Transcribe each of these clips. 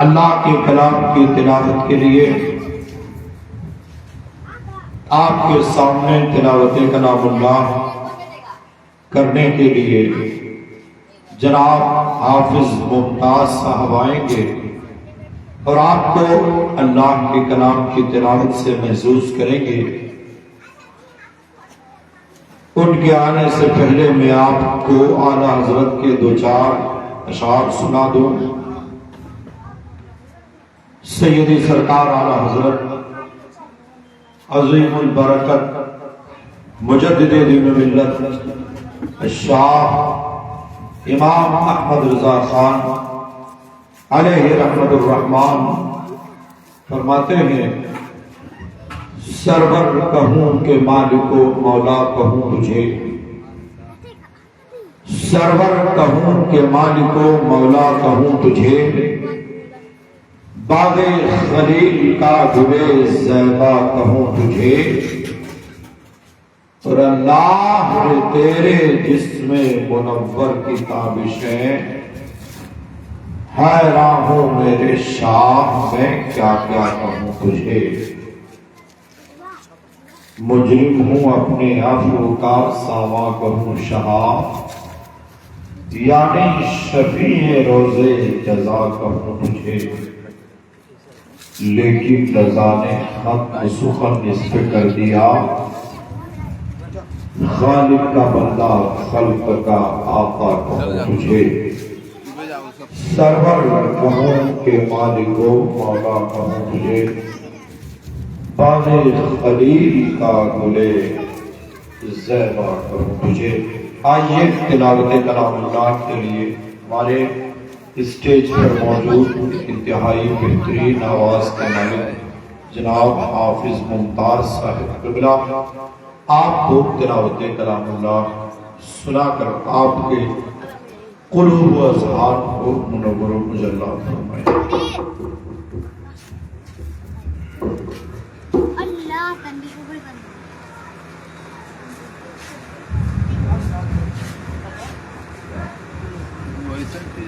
अल्लाह के कलाम की तिलावत के लिए आपके सामने तिलावत कलामुल्लाह करने के लिए जनाब हाफिज मुमताज साहब आएंगे और आपको अल्लाह के कलाम की तिलावत से महसूस करेंगे। उनके आने से पहले मैं आपको आला हजरत के दो चार अशार सुना दूं। सैयदी सरकार आला हजरत अज़ीमुल बरकत मुजद्दिदे दीन मिल्लत शाह इमाम अहमद रजा खान अलैहि रहमतुर रहमान फरमाते हैं, सरवर कहूं के मालिको मौला कहूं तुझे, सरवर कहूं के मालिको मौला कहूं तुझे, बागे खलील का गुले ज़ैबा कहूं तुझे, और अल्लाह तेरे जिस्म मुनव्वर की ताबिशें हैरान हूं मेरे शाह, मैं क्या क्या कहूं तुझे। मुजरिम हूं अपने अफ़्व का सावा कहूं शाह, यानी शफीए रोज़े जज़ा कहूं तुझे, लेकिन रज़ा ने हक सुखन इस पे कर दिया, खालिक का बंदा खल्क का आका कहूं तुझे। सरवर कहूं के मालिको मौला कहूं तुझे, बागे खलील का गुले ज़ैबा कहूं तुझे। आइए तिलावत कलामुल्लाह के लिए हमारे स्टेज पर मौजूद इंतहाई बेहतरीन आवाज के मालिक जनाब हाफिज मुमताज साहिब क़िबला आपको तिलावत कलामुल्लाह सुनाकर आपके क़ुलूब व अज़हान को मुनव्वर व मुजल्ला फरमाएं।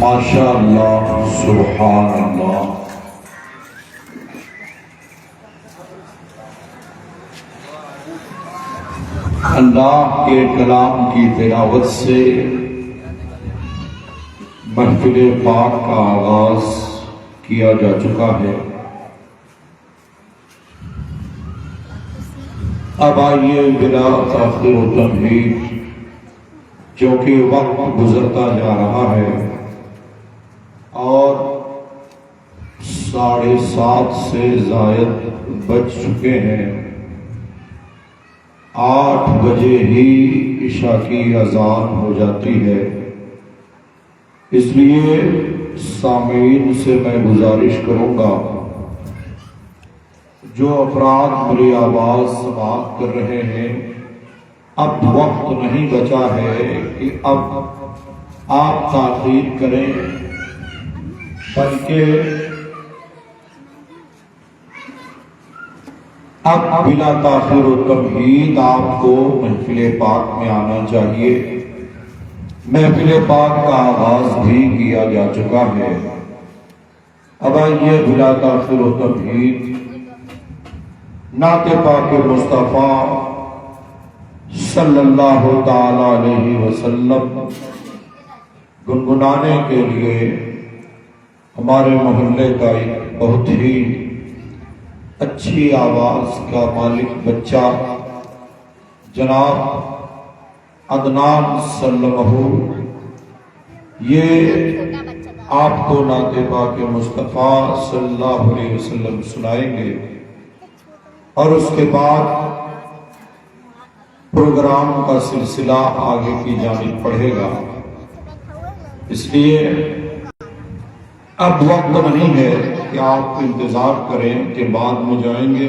माशाअल्लाह, सुभान अल्लाह। अल्लाह के कलाम की तिलावत से महफिल पाक का आगाज किया जा चुका है। अब आइए बिला ताखिर व तमहीद, क्योंकि वक्त गुजरता जा रहा है और 7:30 से जायद बज चुके हैं। 8 बजे ही इशा की अजान हो जाती है। इसलिए सामीन से मैं गुजारिश करूंगा, जो अफराद मेरी आवाज समाप्त कर रहे हैं, अब वक्त नहीं बचा है कि अब आप ताखीर करें, बल्कि अब बिला ताखीर व तमहीद आपको महफिल पाक में आना चाहिए। महफिल पाक का आगाज भी किया जा चुका है। अब आइए बिला ताखीर व तमहीद नाते पाक मुस्तफ़ा सल्लल्लाहु ताला अलैहि वसल्लम गुनगुनाने के लिए हमारे मोहल्ले का एक बहुत ही अच्छी आवाज का मालिक बच्चा जनाब अदनान सल्लल्लाहु, ये आपको नाते पाक मुस्तफ़ा सल्लल्लाहु अलैहि वसल्लम सुनाएंगे और उसके बाद प्रोग्राम का सिलसिला आगे की जानिब बढ़ेगा। इसलिए अब वक्त नहीं है कि आप इंतजार करें कि बाद में जाएंगे।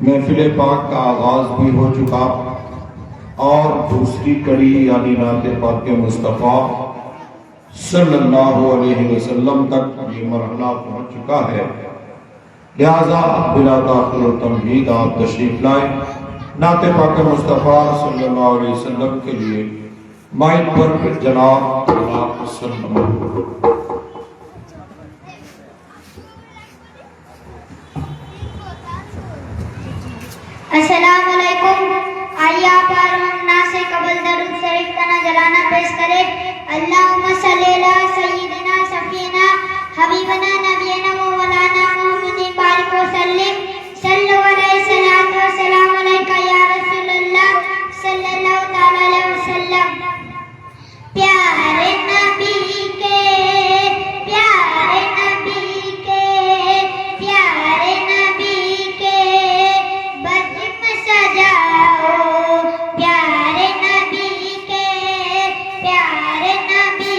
महफिल पाक का आगाज भी हो चुका और दूसरी कड़ी यानी नाते पाक मुस्तफ़ा सल्लल्लाहु अलैहि वसल्लम तक ये मरहला पहुंच चुका है। लिहाजा बिला ताखिर व तमहीद आप तशरीफ लाए। नाते पाक मुस्तफ़ा सल्लल्लाहु अलैहि वसल्लम के लिए माइक पर जनाब अस्सलाम वालेकुम। आइए आप ना से कबल दरूद शरीफ का नजराना पेश करें। अल्लाहुम्मा सल्ली अला सय्यिदिना सफीना हबीबना नबीना मौलाना मुहम्मदिन बारिक व सल्लिम सल्लल्लाहु अलैहि सलातु व सलाम अलैका या रसूलल्लाह सल्लल्लाहु ताला अलैहि वसल्लम। प्यारे नबी के प्यारे नबी के प्यारे नबी के बज में सजाओ, प्यारे नबी के प्यारे नबी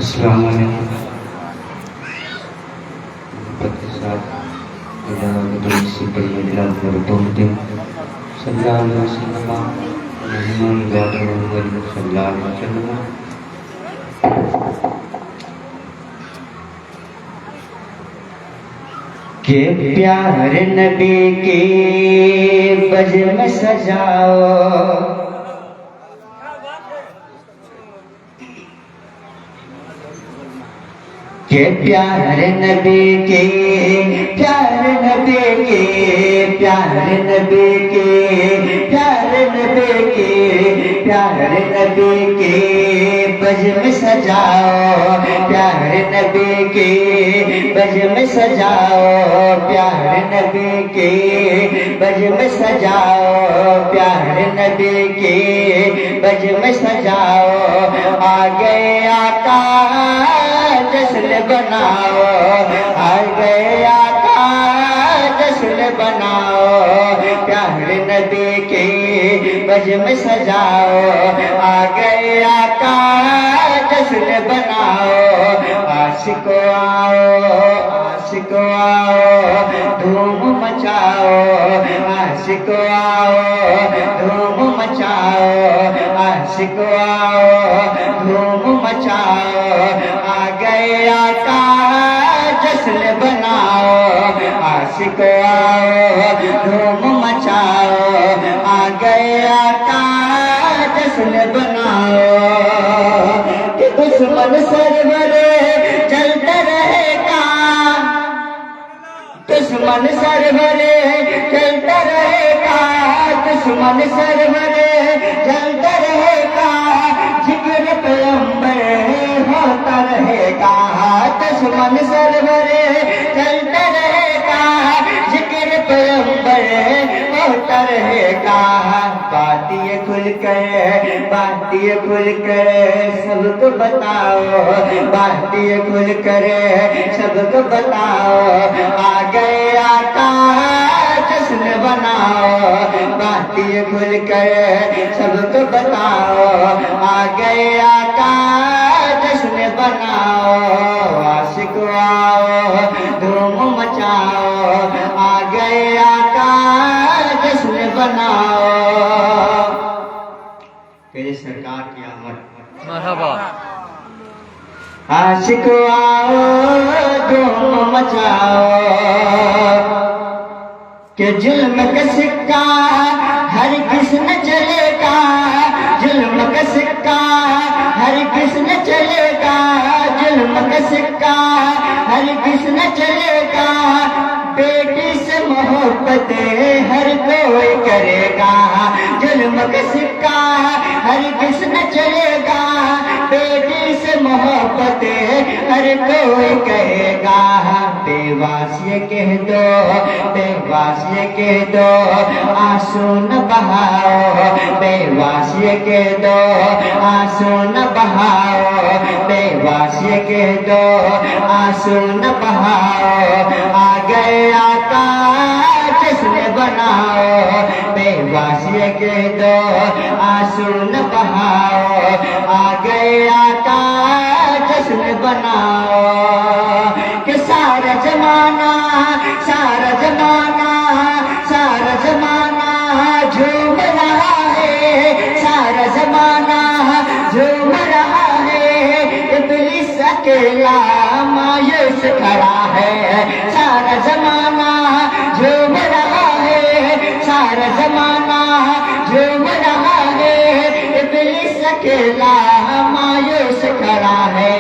अस्सलाम वालेकुम। प्रतिसाद अल्लाह से कलिया बरतों सल्लल्लाहु अलैहि वसल्लम मोहम्मद सल्लल्लाहु अलैहि वसल्लम। के प्यार नबी के बज में सजाओ, के प्यार नबी के, प्यार नबी के, प्यार नबी के, प्यार नबी के, प्यार नबी के बज में सजाओ, प्यार नबी के बज में सजाओ, प्यार नबी के बज में सजाओ, प्यार नबी के बज में सजाओ। आ गए आका जश्न बनाओ, आ गए आका जश्न बनाओ, प्यार नबी के बज में सजाओ। आ गए आका जश्न बनाओ, आशिको आओ, आशिको आओ धूम मचाओ, आशिको आओ धूम मचाओ, आशिको आओ धूम मचाओ। आ गए आका जश्न बनाओ, आशिको आओ धूम मचाओ। आ गए आका जश्न बनाओ, कि दुश्मन सरवर चलता रहेगा, दुश्मन सरवर चलता रहेगा, दुश्मन सरवर चलता रहेगा, जिक्र पैगंबर होता रहेगा, दुश्मन सरवर चलता रहेगा, जिक्र पैगंबर होता रहेगा। बात ये खुल कर, बात ये खुल कर सबको बताओ, बात ये खुल कर सबको बताओ। आ गए आका जश्न बनाओ, बात ये खुल कर सबको बताओ। आ गए आका जश्न बनाओ, आशिक आओ धूम मचाओ। आ गए आका जश्न बनाओ। मेरे सरकार की आमद मरहबा। आशिक आओ धूम मचाओ, कि जुल्म का सिक्का हर किस न चलेगा, जुल्म का सिक्का हर किस न चलेगा, जुल्म का सिक्का हर किस न चलेगा। बेटी से मोहब्बत हर कोई करेगा, जुल्म का सिक्का हर किस न चलेगा। बेटी से मोहब्बत हर कोई कहेगा। बेवास ये कह दो, बेवास ये कह दो आंसू न बहाओ, बेवास ये कह दो आंसू न बहाओ, बेवास ये कह दो आंसू न बहाओ। आ गए आका जश्न बनाओ, बेवास ये कह दो आंसू न बहाओ। आ गए आका जश्न बनाओ, कि सारा जमाना, सारा जमाना, सारा जमाना झूम रहा है, सारा जमाना झूम रहा है। इब्लीस अकेला मायूस खड़ा है, सारा जमाना झूम रहा है, सारा जमाना झूम रहा है। इब्लीस अकेला मायूस खड़ा है।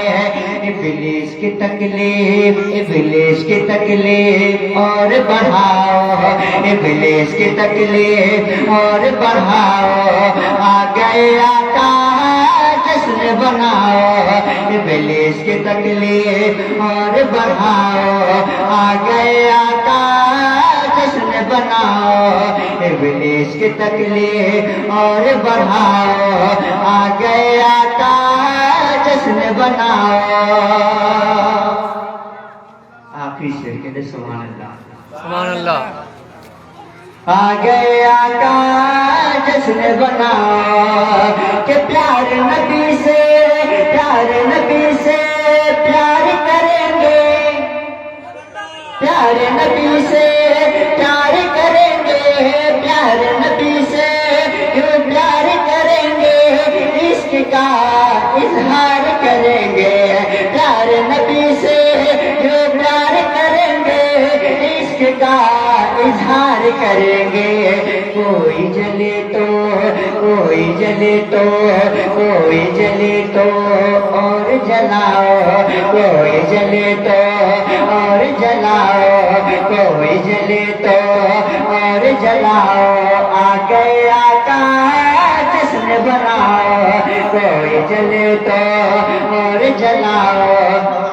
इब्लीस की तकलीफ, इब्लीस की तकलीफ और बढ़ाओ, इब्लीस की तकलीफ और बढ़ाओ। आ गए आका जश्न बनाओ, इब्लीस की तकलीफ और बढ़ाओ। आ बनाओ, इब्लीस की तकलीफ और बढ़ाओ, आ गया का जश्न बनाओ। आखिरी शेर के लिए सुभान अल्लाह, सुभान अल्लाह। आ गया का जश्न बनाओ कि प्यार नबी से प्यार करेंगे, प्यार नबी से प्यार करेंगे, प्यार नबी से प्यार करेंगे, इश्क का इजहार करेंगे, प्यार नबी से प्यार करेंगे, इश्क का इजहार करेंगे। कोई जले तो कोई जले तो कोई जले तो और जलाओ, कोई जले तो और जलाओ, कोई जले तो और जलाओ, आ गया का जश्न बनाओ, कोई जले तो और जलाओ,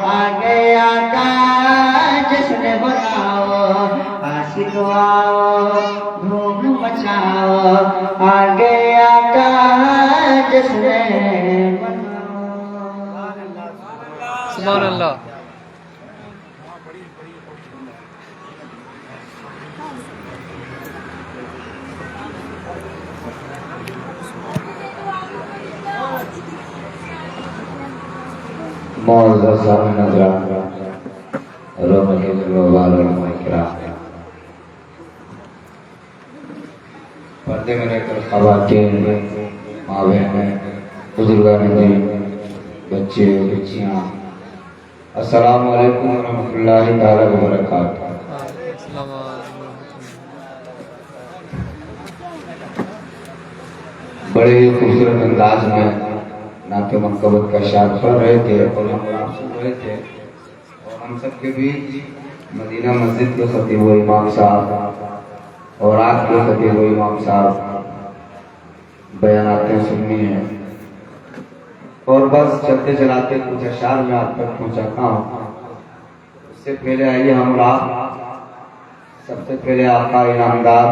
आ गया का जश्न बनाओ, आशिक आओ धूम मचाओ, आ गया का जश्न बनाओ। सुभान अल्लाह। मुअज़्ज़ज़ नज़रान पर्दे में रहकर ख़वातीन, माँ बहनें, बुजुर्गान दीन, बच्चे बच्चियाँ, अस्सलामु अलैकुम व रहमतुल्लाहि तआला व बरकातुहू। बड़े ही खूबसूरत अंदाज में नाते मनकबत का शाद पढ़ रहे थे और हम सुन रहे थे, और हम सबके बीच मदीना मस्जिद के खतीब व इमाम साहब और आज के खतीब व इमाम साहब बयानातें सुननी है, और बस चलते चलाते कुछ अशार में आप तक पहुँचाता हूँ। उससे पहले आइए हम सबसे पहले आका इनामदार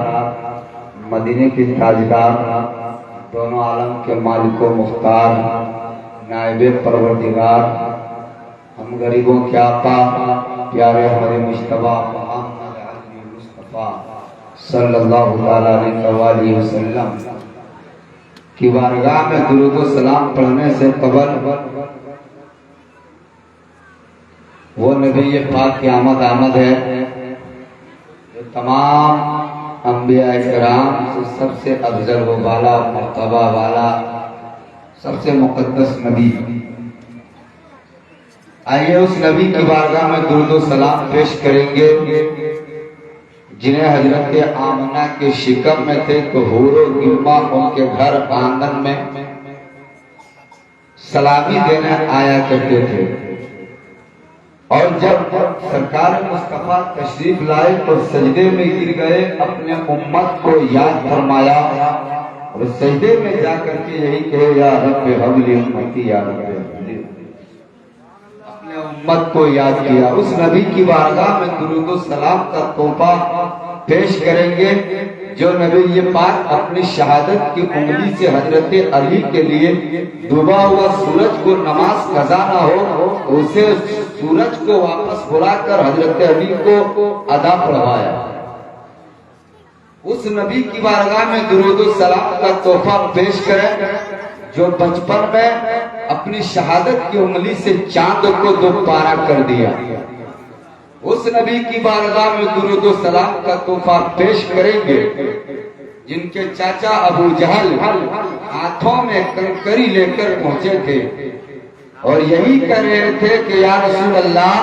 मदीने के ताजदार दोनों आलम के मालिको मुख्तार नायबे परवरदिगार हम गरीबों के आका प्यारे हमारे मुश्तबा मोहम्मद अली मुस्तफा सल्लल्लाहु अलैहि वसल्लम की बारगाह में दुरूद व सलाम पढ़ने से कबल वो नबी पाक की आमद है जो तमाम अंबिया इकराम से सबसे अफजल व बाला मर्तबा वाला सबसे मुकद्दस नबी। आइए उस नबी की बारगाह में दुरूद व सलाम पेश करेंगे जिन्हें हजरत आमना के शिकम में थे तो हूरो गिरमा उनके घर आंगन में सलामी देने आया करते थे, और जब सरकार मुस्तफा तशरीफ लाए तो सजदे में गिर गए, अपने उम्मत को याद फरमाया और सजदे में जाकर के यही कहे या रब्बे हबली उम्मती या रब्बे हबली, अपने उम्मत को याद किया। उस नबी की बारगाह में दुरूद व सलाम का तोहफा पेश करेंगे जो नबी ये पाक अपनी शहादत की उंगली से हजरत अली के लिए डूबा हुआ सूरज को नमाज कज़ा ना हो उसे सूरज को वापस बुलाकर हजरत अली को अदा पढ़वाया। उस नबी की बारगाह में दुरूद व सलाम का तोहफा पेश करें जो बचपन में अपनी शहादत की उंगली से चांद को दोबारा कर दिया। उस नबी की बारगाह में दुरूद व सलाम का तोहफा पेश करेंगे जिनके चाचा अबू जहल हाथों में कंकरी लेकर पहुंचे थे और यही कह रहे थे कि या रसूल अल्लाह,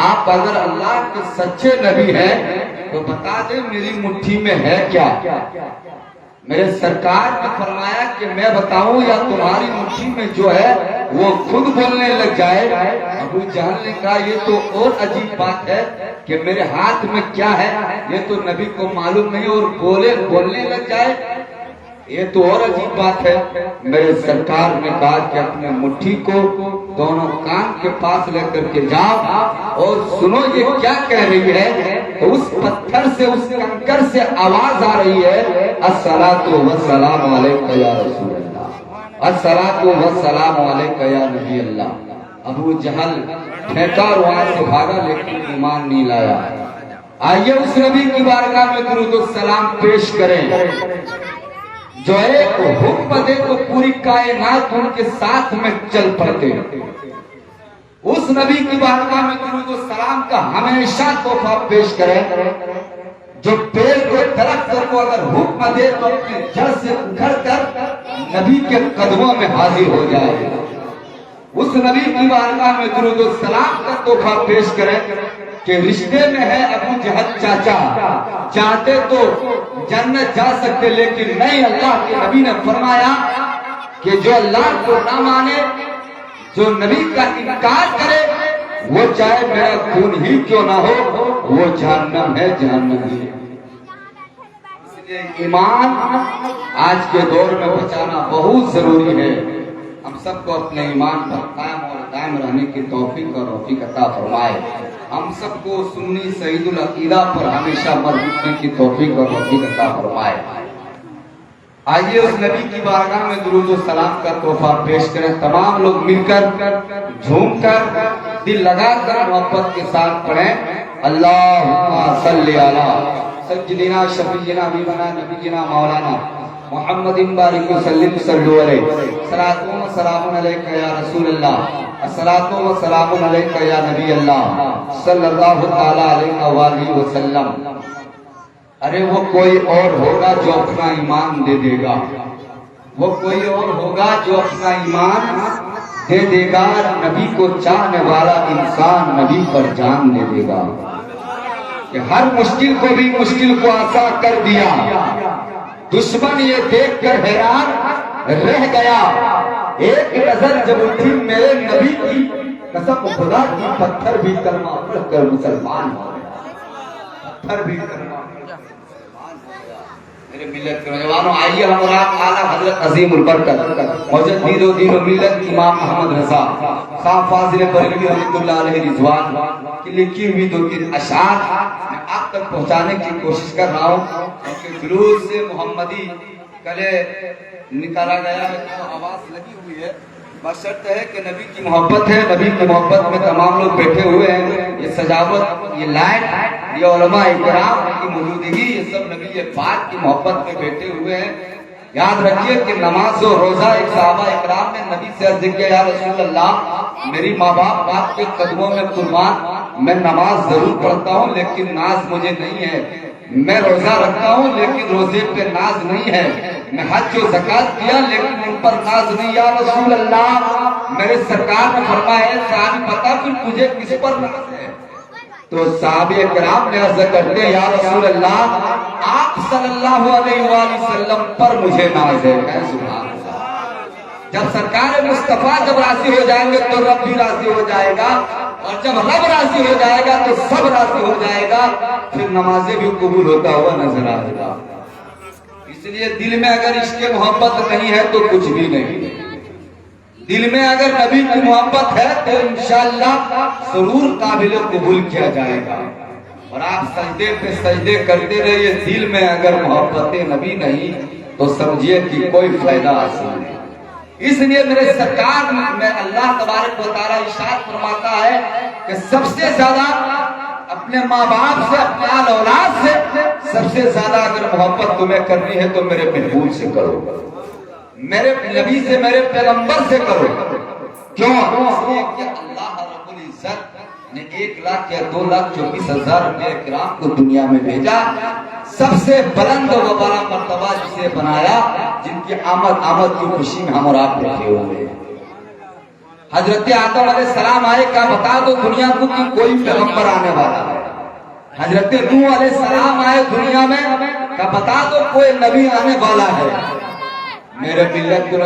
आप अगर अल्लाह के सच्चे नबी हैं तो बता दें मेरी मुट्ठी में है क्या। मेरे सरकार ने फरमाया कि मैं बताऊं या तुम्हारी मुट्ठी में जो है वो खुद बोलने लग जाए। अबू जहल ने कहा ये तो और अजीब बात है कि मेरे हाथ में क्या है ये तो नबी को मालूम नहीं और बोलने लग जाए, ये तो और अजीब बात है। मेरे सरकार ने कहा कि अपने मुट्ठी को दोनों कान के पास लेकर के जाओ और सुनो ये क्या कह रही है। तो उस पत्थर से, उस कंकर से आवाज आ रही है, अस्सलातु वस्सलामु अलैका या रसूल अल्लाह, अस्सलातु वस्सलामु अलैका या नबी अल्लाह। अबू जहल फेंका और वहां से भागा, लेकिन ईमान नहीं लाया। आइए उस नबी की बारगाह में दुरूद सलाम पेश करें जो एक हुक्म दे तो पूरी कायनात उनके साथ में चल पड़ते। उस नबी की बारगाह में दुरूद सलाम का हमेशा तोहफा पेश करें जो पेड़ के दरख्त को अगर हुक्म दे तो अपने जड़ से उखड़ कर नबी के कदमों में हाजिर हो जाए। उस नबी की बारगाह में दुरूद सलाम का तोहफा पेश करें कि रिश्ते में है अबू जहल चाचा, चाहते तो जन्नत जा सकते, लेकिन नहीं, अल्लाह के नबी ने फरमाया कि जो अल्लाह को ना माने, जो नबी का इनकार करे, वो चाहे मेरा खून ही क्यों ना हो, वो जहन्नम है, जहन्नम है। इसलिए ईमान आज के दौर में बचाना बहुत जरूरी है। हम सबको अपने ईमान पर कायम और दायम रहने की तौफीक और रफीक अता फरमाए। हम सबको सुन्नी सईदुल अकीदा पर हमेशा मरने की तौफीक और रफीक अता फरमाए। आइए उस नबी की बारगाह में दुरूद और सलाम का तोहफा पेश करें। तमाम लोग मिलकर झूमकर दिल लगाकर मोहब्बत के साथ पढ़ें, अल्लाहुम्मा सल्ली अला सय्यिदिना शफीना हबीबना नबीना मौलाना मुहम्मदिन बारिक वसल्लिम सल्लु अलैहि सलातु व सलामुन अलैका या रसूल अल्लाह, अस्सलातु व सलामुन अलैका या नबी अल्लाह सल्लल्लाहु तआला अलैहि वसल्लम। अरे वो कोई और होगा जो अपना ईमान दे देगा, वो कोई और होगा जो अपना ईमान दे देगा। नबी को चाहने वाला इंसान नबी पर जान दे देगा कि हर मुश्किल को भी मुश्किल को आसान कर दिया। दुश्मन ये देखकर हैरान रह गया, एक नजर जब उठी मेरे नबी की, कसम खुदा की पत्थर भी कलमा पढ़कर मुसलमान हो गया, पत्थर भी कलमा मेरे मिल्लत के नौजवानों। आइए हम और आप आला हजरत अजीमुल बरकत मुजद्दिद दीन मिल्लत इमाम मोहम्मद रजा साहब फाजिल बरेलवी रहमतुल्लाह अलैहि रिजवान की लिखी हुई 2-3 अशआर मैं आप तक पहुंचाने की कोशिश कर रहा हूं, क्योंकि जुलूस से मोहम्मदी कले निकाला गया है तो आवाज लगी हुई है। बशर्त है कि नबी की मोहब्बत है, नबी की मोहब्बत में तमाम लोग बैठे हुए हैं। ये सजावट, ये लाइट, ये उलमा इकराम की मौजूदगी, ये सब नबी पाक की मोहब्बत में बैठे हुए हैं। याद रखिए कि नमाज और रोजा, एक सहाबा इकराम ने नबी से अर्ज किया, या रसूल अल्लाह मेरी माँ बाप आपके कदमों में कुर्बान, मैं नमाज जरूर पढ़ता हूँ लेकिन नाज मुझे नहीं है, मैं रोजा रखता हूँ लेकिन रोजे पे नाज नहीं है, मैं हज और ज़कात किया लेकिन उन पर नाज नहीं। या रसूल अल्लाह मेरे सरकार ने फरमाया, साहब बता फिर तुझे किस पर नाज है? तो साहबे किराम ने अर्ज करते हैं, या रसूल अल्लाह आप सल्लल्लाहु अलैहि वसल्लम पर मुझे नाज है। सुभान अल्लाह। जब सरकार मुस्तफा जब राजी हो जाएंगे तो रब भी राजी हो जाएगा, और जब रब राजी हो जाएगा तो सब राजी हो जाएगा, फिर नमाजें भी कबूल होता हुआ नजर आएगा। इसलिए दिल में अगर इसके मोहब्बत नहीं है तो कुछ भी नहीं। दिल में अगर नबी की मोहब्बत है तो इंशाअल्लाह जरूर काबिल कबूल किया जाएगा। और आप सजदे पे सजदे करते रहिए, दिल में अगर मोहब्बत नबी नहीं तो समझिए कि कोई फायदा हासिल नहीं। इसलिए मेरे सरकार में अल्लाह तबारक व तआला इरशाद फरमाता है कि सबसे ज्यादा अपने माँ बाप से, अपने आल औलाद से सबसे ज्यादा अगर मोहब्बत तुम्हें करनी है तो मेरे महबूब से करो, मेरे नबी से, मेरे पैगंबर से करो। क्यों? इसलिए कि अल्लाह रब्बुल इज्जत ने 1 या 2,24,000 किराम को दुनिया में भेजा, सबसे बुलंद व बड़ा मर्तबा जिसे बनाया, जिनकी आमद की खुशी में हम और आप बैठे हुए हैं। हजरत आदम अलैहिस्सलाम आए, क्या बता दो दुनिया को कि कोई पैगंबर आने वाला है। हजरत नूह अलैहिस्सलाम आए दुनिया में, क्या बता दो कोई नबी आने वाला है। मेरे मिल्लत के